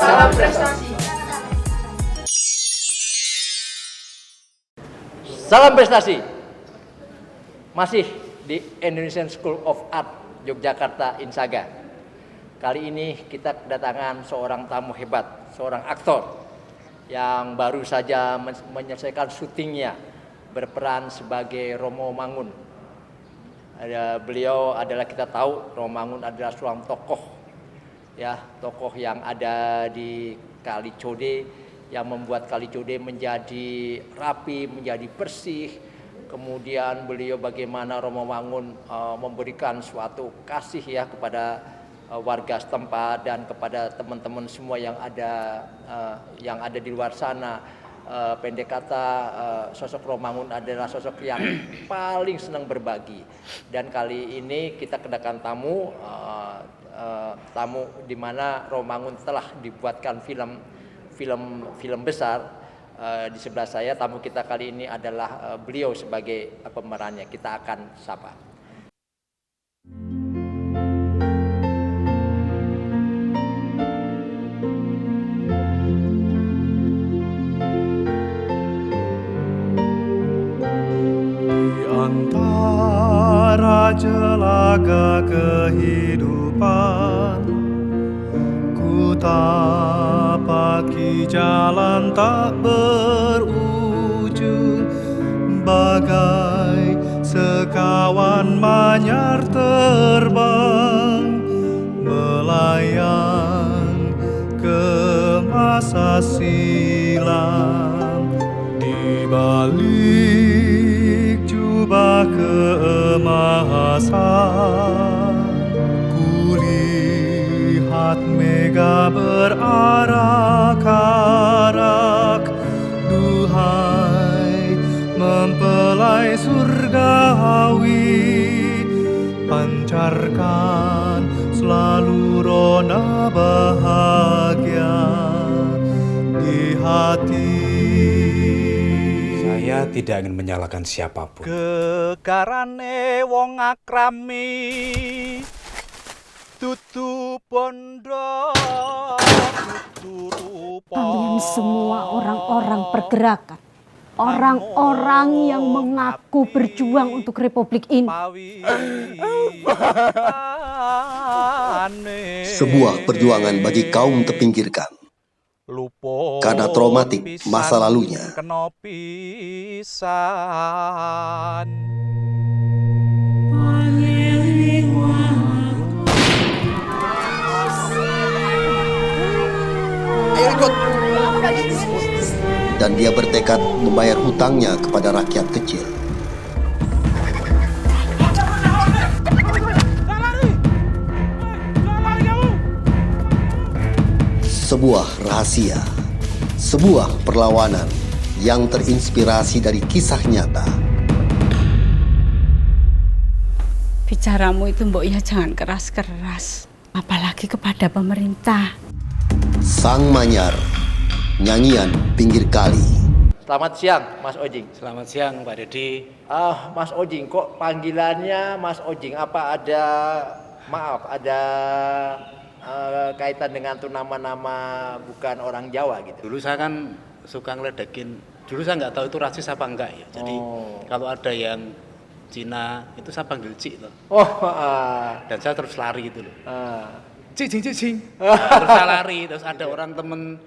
Salam prestasi. Salam prestasi. Masih di Indonesian School of Art Yogyakarta Insaga. Kali ini kita kedatangan seorang tamu hebat, seorang aktor yang baru saja menyelesaikan syutingnya berperan sebagai Romo Mangun. Beliau adalah, kita tahu Romo Mangun adalah seorang tokoh, ya, tokoh yang ada di Kali Code, yang membuat Kali Code menjadi rapi, menjadi bersih. Kemudian beliau bagaimana Romo Mangun memberikan suatu kasih ya kepada warga setempat dan kepada teman-teman semua yang ada di luar sana. Pendek kata, sosok Romo Mangun adalah sosok yang paling senang berbagi. Dan kali ini kita kedatangan tamu di mana Romo Mangun telah dibuatkan film besar. Di sebelah saya tamu kita kali ini adalah beliau sebagai pemerannya. Kita akan sapa. Di antara jelaga kehidupan, ku tapaki jalan tak berujung, bagai sekawan manyar terbang, melayang ke masa silam. Di balik jubah keemasan, kulihat mega berarak-arak, duhai mempelai surgawi, pancarkan selalu rona bahagia di hati. Saya tidak ingin menyalahkan siapapun. Gegarane wong akrami, tutu bondo, tutu rupa. Kalian semua orang-orang pergerakan, orang-orang yang mengaku berjuang untuk republik ini. Sebuah perjuangan bagi kaum terpinggirkan karena traumatik masa lalunya. Dan dia bertekad membayar hutangnya kepada rakyat kecil. Sebuah rahasia, sebuah perlawanan yang terinspirasi dari kisah nyata. Bicaramu itu mbok ya jangan keras-keras, apalagi kepada pemerintah. Sang Manyar, nyanyian pinggir kali. Selamat siang Mas Ojing. Selamat siang Pak Dedi. Mas Ojing, kok panggilannya Mas Ojing? Apa ada kaitan dengan tuh nama-nama bukan orang Jawa gitu? Dulu saya kan suka ngeledekin, dulu saya nggak tahu itu rasis apa enggak ya. Jadi kalau ada yang Cina itu saya panggil Cik loh. Dan saya terus lari gitu loh. Cing. Terus saya lari, terus ada orang temen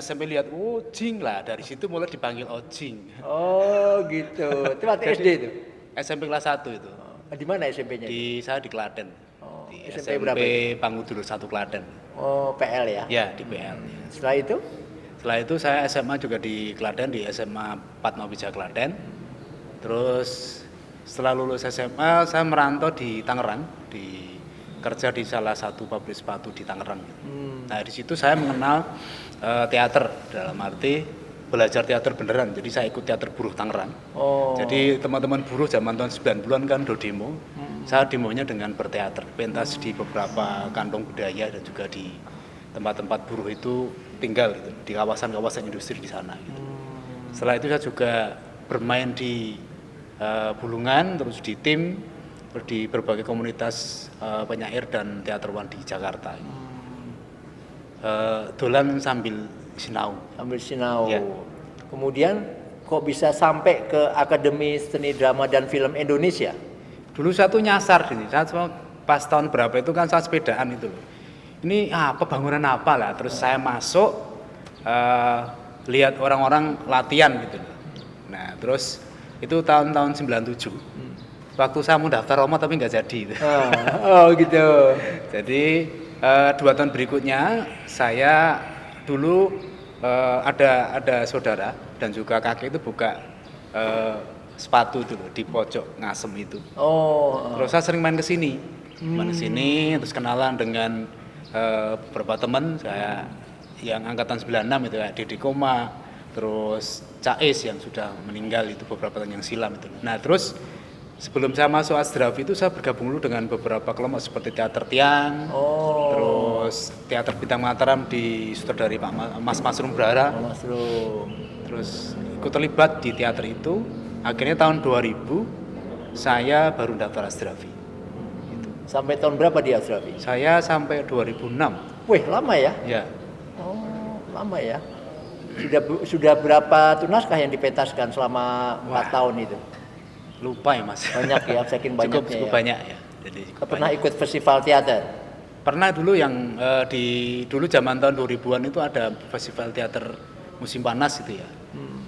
SMP lihat, oh Jing lah, dari situ mulai dipanggil Ojing. Oh gitu. Itu waktu SD itu? SMP kelas 1 itu. Di mana SMP-nya? Saya di Klaten. Di SMP SMP berapa? Pangudul 1 Klaten. Oh, PL ya? Ya, di PL. Setelah itu? Setelah itu saya SMA juga di Klaten, di SMA Padmawija Klaten. Terus setelah lulus SMA, saya merantau di Tangerang, kerja di salah satu pabrik sepatu di Tangerang. Nah, di situ saya mengenal teater, dalam arti belajar teater beneran. Jadi saya ikut teater buruh Tangerang. Jadi teman-teman buruh zaman tahun 90-an kan do demo. Saya demonya dengan berteater, pentas di beberapa kantong budaya dan juga di tempat-tempat buruh itu tinggal gitu, di kawasan-kawasan industri di sana gitu. Setelah itu saya juga bermain di Bulungan, terus di tim, di berbagai komunitas penyair dan teaterwan di Jakarta. dolan sambil sinau. Ambil sinau. Ya. Kemudian kok bisa sampai ke Akademi Seni Drama dan Film Indonesia? Dulu saya tuh nyasar sini. Pas tahun berapa itu kan saya sepedaan itu loh. Ini apa bangunan apa lah. Terus saya masuk lihat orang-orang latihan gitu loh. Nah, terus itu tahun-tahun 97. Waktu saya mau daftar Romo tapi nggak jadi. Oh gitu. Jadi 2 tahun berikutnya saya dulu ada saudara dan juga kakek itu buka sepatu dulu di pojok Ngasem itu. Oh. Terus saya sering main ke sini, terus kenalan dengan beberapa teman saya yang angkatan 96 itu ya, Didi Koma, terus Cais yang sudah meninggal itu beberapa tahun yang silam itu. Nah terus sebelum saya masuk Asdrafi itu saya bergabung dulu dengan beberapa kelompok seperti Teater Tiang, terus Teater Bintang Mataram di sutradari Pak Mas Masrum Brara, terus ikut terlibat di teater itu. Akhirnya tahun 2000 saya baru daftar Asdrafi. Sampai tahun berapa di Asdrafi? Saya sampai 2006. Wih, lama ya? Ya. Oh, lama ya. Sudah berapa tunaskah yang dipentaskan selama 4 tahun itu? Lupa ya Mas. Banyak ya, saking banyaknya cukup ya. banyak ya. Jadi cukup Pernah banyak. ikut festival teater? Pernah dulu yang dulu zaman tahun 2000-an itu ada festival teater musim panas itu ya.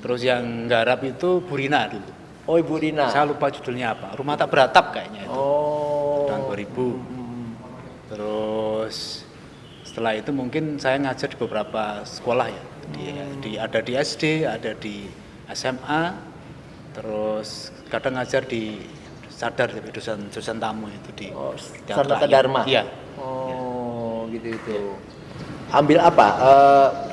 Terus yang garap itu Burina dulu. Oh, Ibu Rina. Saya lupa judulnya apa. Rumah Tak Beratap kayaknya itu. Oh. Tahun 2000. Terus setelah itu mungkin saya ngajar di beberapa sekolah ya. Ada di SD, ada di SMA. Terus kadang ngajar di Sadar, dosen tamu itu di Teater Sanata Rakyat. Dharma. Iya. Oh, gitu itu. Ambil apa?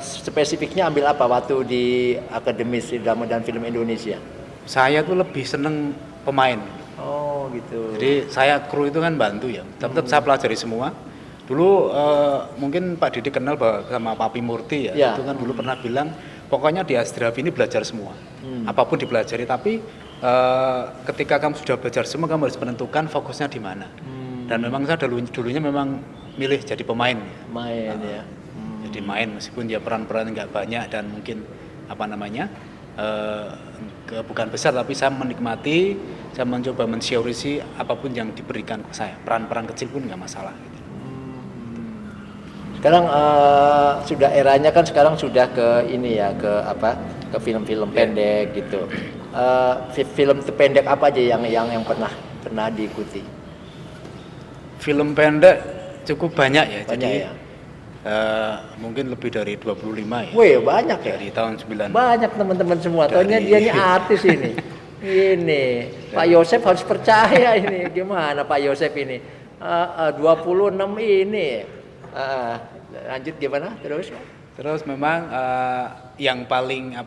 Spesifiknya ambil apa waktu di Akademi Seni Drama dan Film Indonesia? Saya tuh lebih seneng pemain. Oh, gitu. Jadi saya kru itu kan bantu ya. Tetap saya pelajari semua. Dulu mungkin Pak Didi kenal sama Papi Murti ya. Ya. Itu kan dulu pernah bilang pokoknya di Asdrafi ini belajar semua. Apapun dipelajari, tapi ketika kamu sudah belajar semua, kamu harus menentukan fokusnya di mana. Dan memang saya dulunya memang milih jadi pemain. Main ya. Jadi main meskipun dia peran-peran nggak banyak dan mungkin bukan besar, tapi saya menikmati, saya mencoba mensiorisi apapun yang diberikan ke saya. Peran-peran kecil pun nggak masalah. Gitu. Sekarang sudah eranya kan sekarang sudah ke ini ya, ke film-film pendek gitu. Film pendek apa aja yang pernah diikuti? Film pendek cukup banyak ya. Banyak jadi ya? Mungkin lebih dari 25 ya. Wih, banyak ya. Dari tahun 9. Banyak teman-teman semua. Taunya Dari- dia ini artis ini. Ini Pak Yosef harus percaya ini. Gimana Pak Yosef ini? 26 ini. Lanjut gimana terus? Terus memang yang paling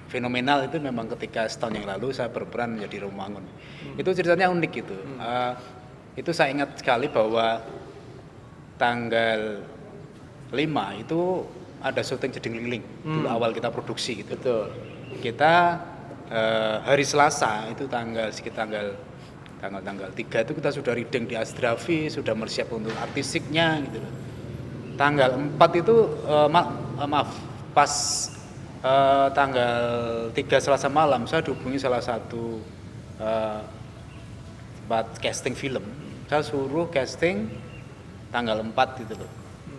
fenomenal itu memang ketika setahun yang lalu saya berperan menjadi Romangun. Itu ceritanya unik gitu. Itu saya ingat sekali bahwa tanggal 5 itu ada syuting Jeding Lingling dulu awal kita produksi gitu. Betul. Kita hari Selasa itu tanggal 3 itu kita sudah reading di Asdrafi, sudah bersiap untuk artistiknya gitu. Tanggal 4 itu pas tanggal 3 Selasa malam saya dihubungi salah satu tempat casting film. Saya suruh casting tanggal 4 gitu loh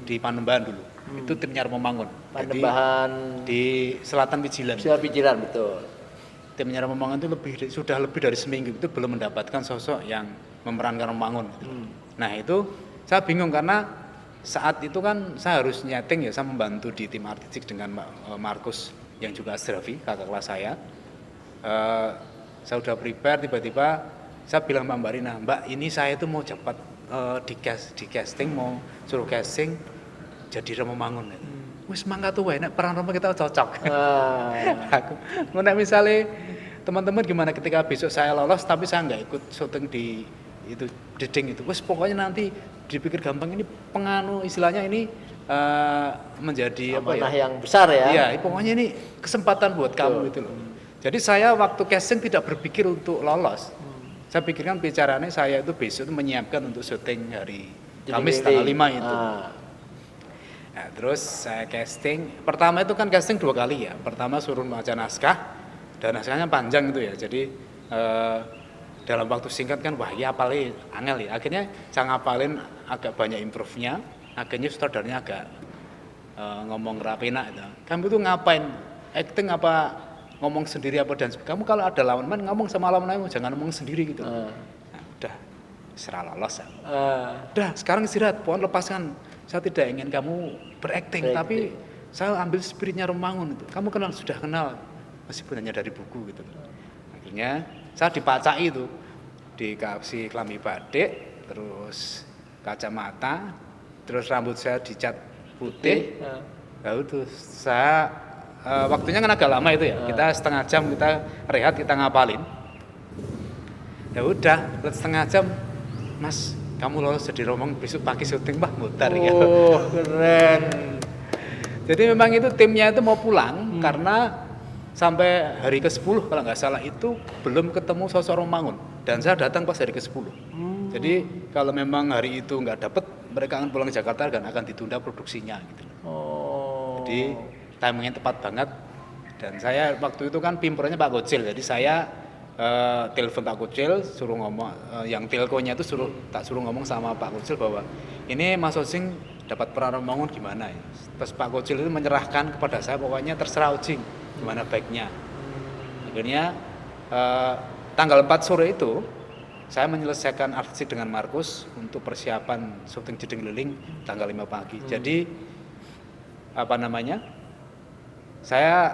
di Panembahan dulu. Itu timnya Romangun. Panembahan Di Selatan Pijilan. Siar Pijiran, betul. Timnya Romangun itu sudah lebih dari seminggu itu belum mendapatkan sosok yang memerankan Romangun. Gitu. Nah itu saya bingung karena saat itu kan saya harus nyeting ya, saya membantu di tim artistik dengan Markus yang juga Asdrafi, kakak kelas saya. Saya udah prepare, tiba-tiba saya bilang Mbak Rina, Mbak ini saya tuh mau cepat di casting, mau suruh casting jadi Romangun. Wis mangga tuh nek peran Romo kita cocok. Aku nek misalnya teman-teman gimana ketika besok saya lolos tapi saya nggak ikut syuting di itu Jeding itu. Wis pokoknya nanti dipikir gampang ini istilahnya ini menjadi Amanah yang besar ya. Iya, pokoknya ini kesempatan buat kamu itu loh. Jadi saya waktu casting tidak berpikir untuk lolos. Saya pikirkan bicaranya saya itu besok itu menyiapkan untuk syuting hari Kamis tanggal 5 itu. terus saya casting. Pertama itu kan casting 2 kali ya. Pertama suruh baca naskah, dan naskahnya panjang itu ya. Jadi dalam waktu singkat kan, wah ya apalin angel ya. Akhirnya saya ngapalin agak banyak improve-nya. Akhirnya sutradaranya agak ngomong rapena itu. Kamu tuh ngapain? Acting apa ngomong sendiri apa dan kamu kalau ada lawan main ngomong sama lawan main, jangan ngomong sendiri gitu. Nah, udah serah lolos ya. Udah sekarang istirahat, pohon lepaskan. Saya tidak ingin kamu berakting, tapi saya ambil spiritnya Romangun itu. Kamu sudah kenal meskipun hanya dari buku gitu. Akhirnya saya dipacai itu, dikasih kelambi batik, terus kacamata, terus rambut saya dicat putih. Lalu terus saya waktunya kan agak lama itu ya. Kita setengah jam kita rehat, kita ngapalin. Ya udah, setengah jam, Mas, kamu lolos jadi Romangun, besok pagi syuting Pak, mutar ya. Oh, keren. Jadi memang itu timnya itu mau pulang karena sampai hari ke-10 kalau nggak salah itu belum ketemu sosok Romangun, dan saya datang pas hari ke-10. Jadi kalau memang hari itu nggak dapet, mereka akan pulang ke Jakarta dan akan ditunda produksinya gitu. Jadi timingnya tepat banget, dan saya waktu itu kan pimpirannya Pak Gocil, jadi saya telepon Pak Gocil suruh ngomong, yang telkonya itu tak suruh ngomong sama Pak Gocil bahwa ini Mas Ojing dapat peran Romangun gimana ya. Terus Pak Gocil itu menyerahkan kepada saya, pokoknya terserah Ojing gimana baiknya. Akhirnya tanggal 4 sore itu saya menyelesaikan arsip dengan Markus untuk persiapan syuting Jeding Liling tanggal 5 pagi. Jadi saya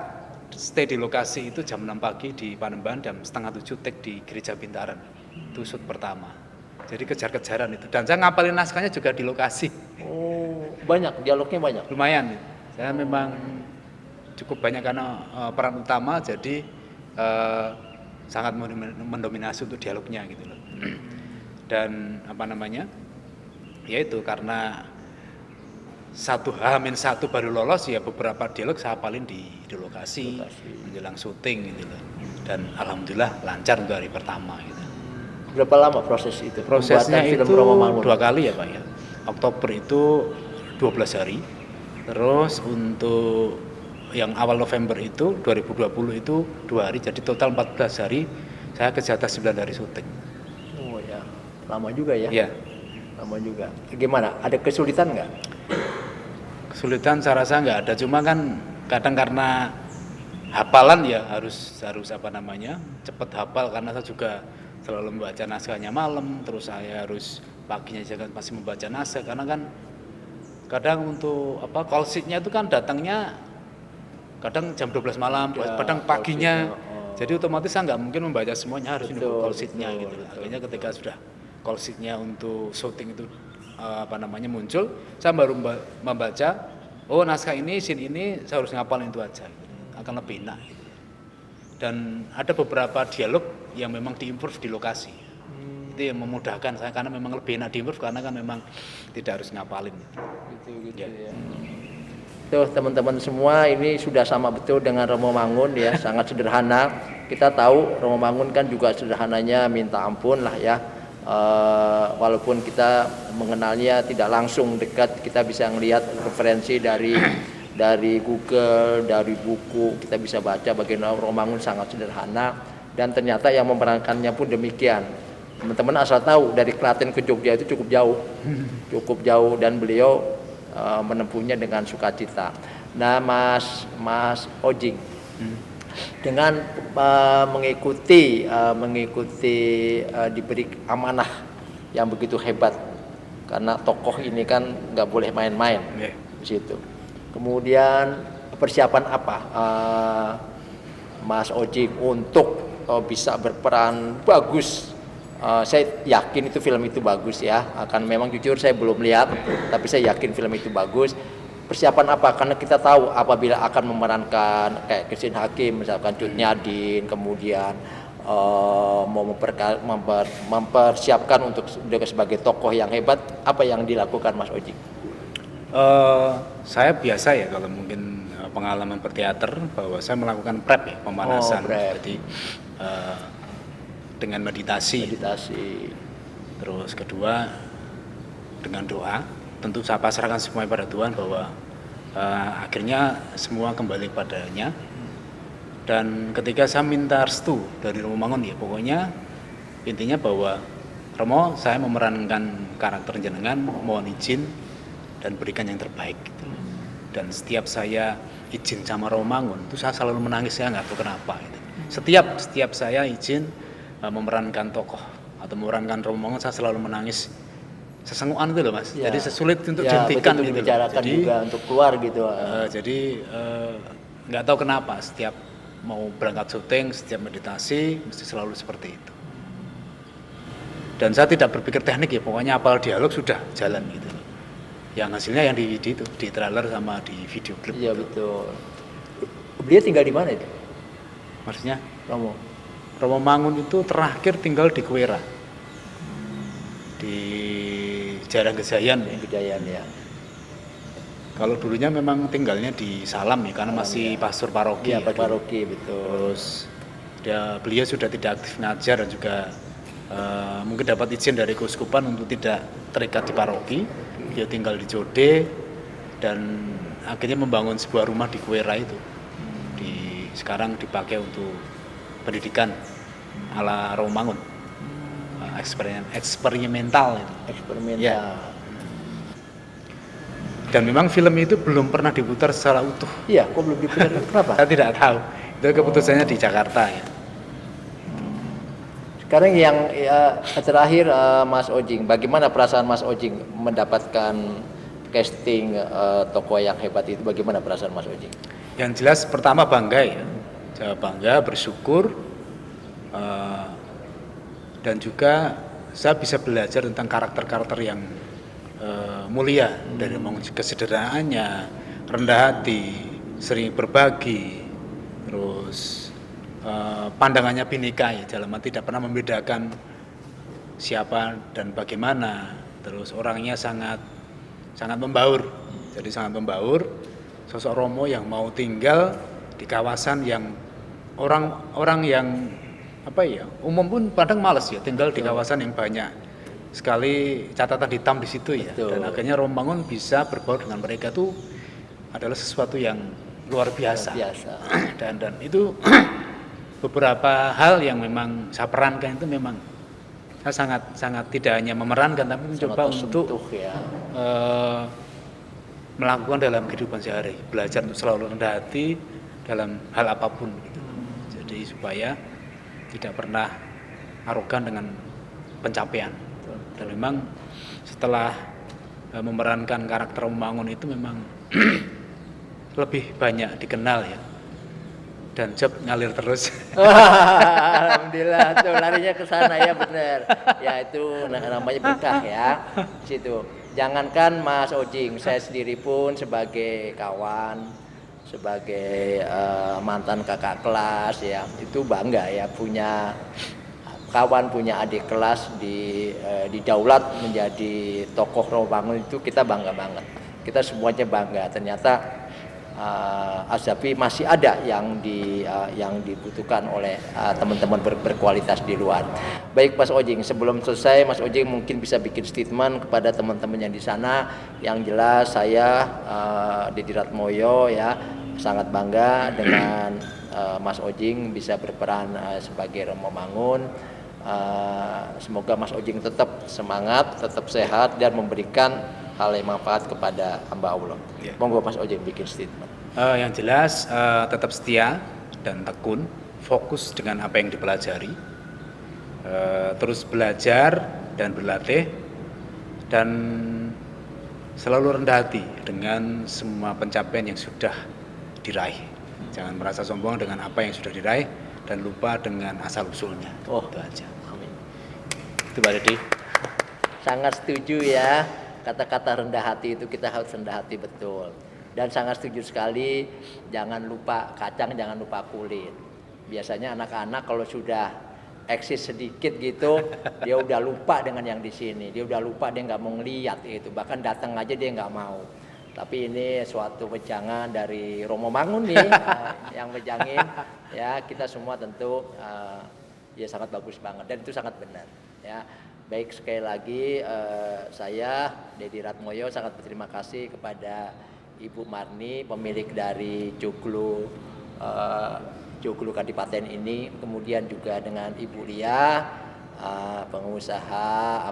stay di lokasi itu jam 6 pagi di Panembahan, jam setengah 7 take di Gereja Bintaran. Itu shoot pertama. Jadi kejar-kejaran itu. Dan saya ngapalin naskahnya juga di lokasi. Oh, banyak, dialognya banyak. Lumayan. Saya memang cukup banyak karena peran utama, jadi sangat mendominasi untuk dialognya gitu loh. Dan ya itu karena H-1 baru lolos ya, beberapa dialog saya hafalin di lokasi menjelang syuting gitu loh. Dan alhamdulillah lancar untuk hari pertama gitu. Berapa lama proses itu? Prosesnya Pembuatan itu film Romangun? 2 kali ya Pak ya. Oktober itu 12 hari. Terus untuk yang awal November itu 2020 itu 2 hari, jadi total 14 hari. Saya kerja atas 9 hari syuting. Oh ya, lama juga ya? Iya. Lama juga. Gimana? Ada kesulitan nggak? Kesulitan saya rasa nggak ada, cuma kan kadang karena hafalan ya harus cepat hafal, karena saya juga selalu membaca naskahnya malam, terus saya harus paginya juga masih membaca naskah, karena kan kadang untuk call sheet-nya itu kan datangnya kadang jam 12 malam, kadang paginya. Jadi otomatis saya nggak mungkin membaca semuanya, harus nunggu call sheet-nya gitu. Akhirnya ketika sudah call sheet-nya untuk syuting itu muncul, saya baru membaca, oh naskah ini, scene ini saya harus ngapalin itu aja, gitu. Akan lebih enak gitu. Dan ada beberapa dialog yang memang diimprove di lokasi. Itu yang memudahkan saya, karena memang lebih enak diimprove karena kan memang tidak harus ngapalin gitu ya. Tuh teman-teman semua, ini sudah sama betul dengan Romangun ya, sangat sederhana. Kita tahu Romangun kan juga sederhananya minta ampun lah ya. Walaupun kita mengenalnya tidak langsung dekat, kita bisa melihat referensi dari Google, dari buku, kita bisa baca bagaimana Romangun sangat sederhana, dan ternyata yang memerankannya pun demikian. Teman-teman asal tahu, dari Klaten ke Jogja itu cukup jauh, dan beliau menempuhnya dengan sukacita. Nah, Mas Ojing, dengan mengikuti diberi amanah yang begitu hebat, karena tokoh ini kan nggak boleh main-main di situ. Kemudian persiapan apa Mas Ojing untuk bisa berperan bagus? Saya yakin itu film itu bagus ya. Akan memang jujur saya belum lihat, tapi saya yakin film itu bagus. Persiapan apa? Karena kita tahu apabila akan memerankan kayak Christine Hakim, misalkan Cut Nyadin, kemudian mau mempersiapkan untuk sebagai tokoh yang hebat, apa yang dilakukan Mas Ojing? Saya biasa ya, kalau mungkin pengalaman berteater, bahwa saya melakukan prep ya, pemanasan. Jadi dengan meditasi. Terus kedua dengan doa. Tentu saya pasrahkan semuanya pada Tuhan, bahwa Akhirnya semua kembali kepadanya. Dan ketika saya minta restu dari Romo Mangun, ya pokoknya intinya bahwa Romo, saya memerankan karakter jenengan, mohon izin dan berikan yang terbaik gitu. Dan setiap saya izin sama Romo Mangun itu saya selalu menangis, saya nggak tahu kenapa gitu. Setiap saya izin memerankan tokoh atau memerankan Romo Mangun, saya selalu menangis sesenguan itu loh Mas. Ya. Jadi sesulit untuk Ya, dihentikan betul, gitu loh. dibicarakan Jadi juga untuk keluar gitu. jadi nggak tahu kenapa setiap mau berangkat syuting, setiap meditasi mesti selalu seperti itu. Dan saya tidak berpikir teknik ya, pokoknya apal dialog sudah jalan gitu. Yang hasilnya yang di itu, di trailer sama di video klip. Iya betul. Beliau tinggal di mana itu? Maksudnya Romo. Romo Mangun itu terakhir tinggal di Kuwera, di Jarang Gejayan ya. Kejayaan ya. Kalau dulunya memang tinggalnya di Salam ya, karena masih pastor paroki. Iya, ya, Pak dulu. Paroki betul. Terus beliau sudah tidak aktif ngajar dan juga mungkin dapat izin dari keuskupan untuk tidak terikat di paroki. Dia tinggal di Jode dan akhirnya membangun sebuah rumah di Kuwera itu. Sekarang dipakai untuk pendidikan ala Romo Mangun. Eksperimental itu. Eksperimental. Ya. Dan memang film itu belum pernah diputar secara utuh. Iya, kok belum diputar? Kenapa? Saya tidak tahu. Itu keputusannya di Jakarta ya. Sekarang yang terakhir Mas Ojing, bagaimana perasaan Mas Ojing mendapatkan casting tokoh yang hebat itu? Bagaimana perasaan Mas Ojing? Yang jelas pertama bangga ya. Saya bangga, bersyukur, dan juga saya bisa belajar tentang karakter-karakter yang mulia, dari kesederhanaannya, rendah hati, sering berbagi, terus pandangannya bineka ya, dalam arti tidak pernah membedakan siapa dan bagaimana, terus orangnya sangat membaur, jadi sangat membaur, sosok Romo yang mau tinggal di kawasan yang orang yang umum pun kadang malas ya tinggal di kawasan yang banyak sekali catatan hitam di situ ya. Betul. Dan akhirnya Romo Mangun bisa berbaur dengan mereka tuh adalah sesuatu yang luar biasa. Dan itu beberapa hal yang memang saya perankan itu memang saya sangat tidak hanya memerankan tapi mencoba untuk melakukan dalam kehidupan sehari, belajar untuk selalu rendah hati dalam hal apapun gitu. Jadi supaya tidak pernah arogan dengan pencapaian. Dan memang setelah memerankan karakter Romo Mangun itu memang lebih banyak dikenal ya. Dan job ngalir terus. Alhamdulillah tuh larinya ke sana ya, benar. Ya itu namanya berkah ya. Situ. Jangankan Mas Ojing, saya sendiri pun sebagai kawan, sebagai mantan kakak kelas ya, itu bangga ya punya kawan, punya adik kelas di Daulat menjadi tokoh Romo Mangun, itu kita bangga banget. Kita semuanya bangga. Ternyata Azafi masih ada yang dibutuhkan oleh teman-teman berkualitas di luar. Baik Mas Ojing, sebelum selesai Mas Ojing mungkin bisa bikin statement kepada teman-teman yang di sana. Yang jelas saya Dedi Ratmoyo ya sangat bangga dengan Mas Ojing bisa berperan sebagai Romo Mangun. Semoga Mas Ojing tetap semangat, tetap sehat dan memberikan hal yang manfaat kepada hamba Allah. Ya. Monggo Mas Ojing bikin statement. Yang jelas tetap setia dan tekun, fokus dengan apa yang dipelajari, terus belajar dan berlatih, dan selalu rendah hati dengan semua pencapaian yang sudah diraih. Jangan merasa sombong dengan apa yang sudah diraih dan lupa dengan asal usulnya. Itu aja. Amin. Itu Pak Dedi. Sangat setuju ya. Kata-kata rendah hati itu kita harus rendah hati betul. Dan sangat setuju sekali, jangan lupa kacang, jangan lupa kulit. Biasanya anak-anak kalau sudah eksis sedikit gitu, dia udah lupa dengan yang di sini. Dia udah lupa, dia nggak mau ngeliat itu. Bahkan datang aja dia nggak mau. Tapi ini suatu wejangan dari Romo Mangun nih, yang wejangin. Ya kita semua tentu ya sangat bagus banget dan itu sangat benar. Ya. Baik, sekali lagi saya Dedi Ratmoyo sangat berterima kasih kepada Ibu Marni, pemilik dari Joglo Kadipaten ini, kemudian juga dengan Ibu Lia, pengusaha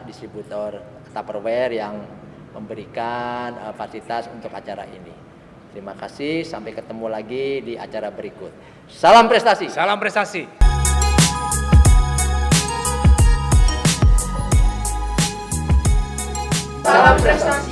distributor Tupperware yang memberikan fasilitas untuk acara ini. Terima kasih, sampai ketemu lagi di acara berikut. Salam prestasi. Salam prestasi. Salam prestasi.